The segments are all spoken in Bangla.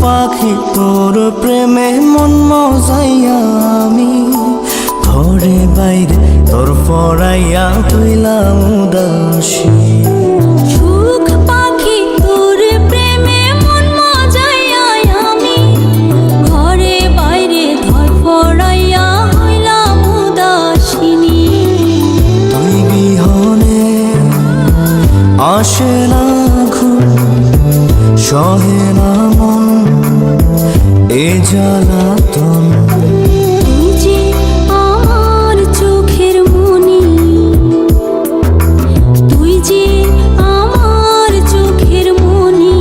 পাখি তোর প্রেমে মন মজাইয়া আমি ঘরে বাইরে তোর পড়াইয়া তুইলাম উদাসী। সুখ পাখি তোর প্রেমে মন মজাইয়া আমি ঘরে বাইরে ধর পড়াইয়া হইলাম উদাসিনী। তুই বিহনে আসে না ঘুম, সহে না মন এ জ্বালাতন। তুই যে আমার চোখের মনি, তুই যে আমার চোখের মনি।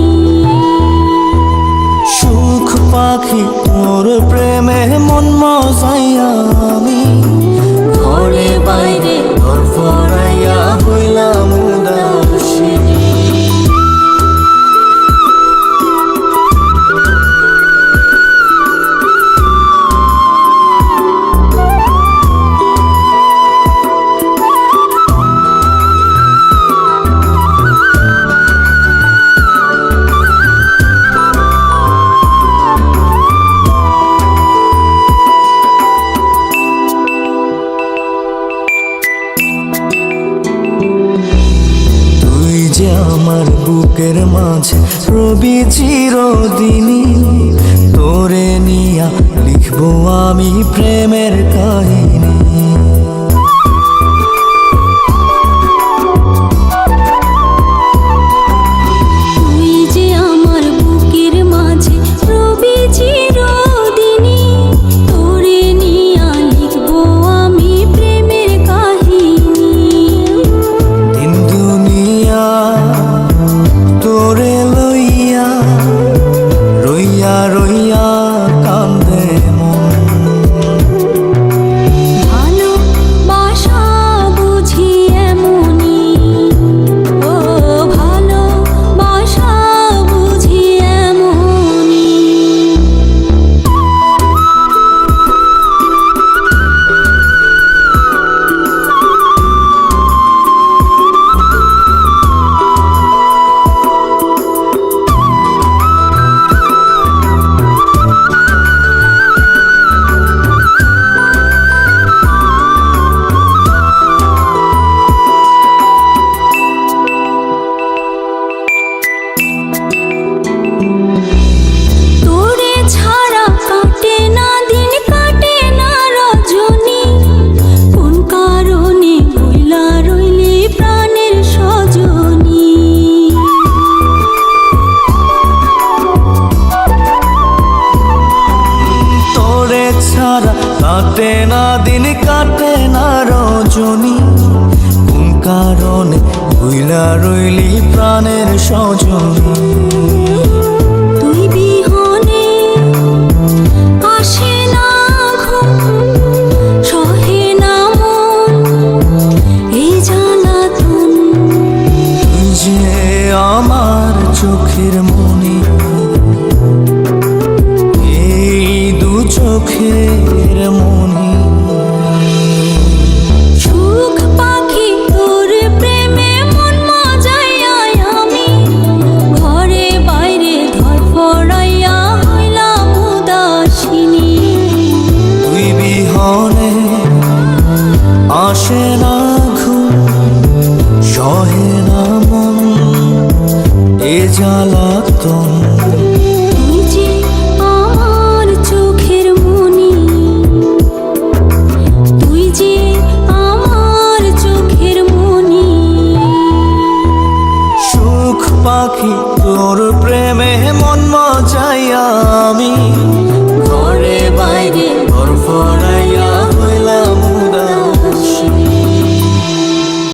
সুখ পাখি তোর প্রেমে মন মজাইয়া আমি ঘরে বাইরে ঘর পড়াইয়া হইলাম উদাসী। আমার বুকের মাঝে রবি চিরদিনই, তোরে নিয়া লিখবো আমি প্রেমের কাহিনী। তুই যে আমার বুকের মাঝে রবি চিরদিনই, তোরে নিয়া লিখবো আমি প্রেমের কাহিনী। দিন দুনিয়া তোরে লইয়া রইয়া রইয়া কান্দে মন। ভালোবাসা বুঝি এমনি, ও ভালোবাসা বুঝি এমনি। তোরে ছাড়া কাটে না দিন, কাটে না রজনী। কোন কারণে ভুইলা রইলি প্রাণের সজনী। তোরে ছাড়া কাটে না দিন, কাটে না রজনী। কোন কারণে ভুইলা রইলি প্রাণের সজনী।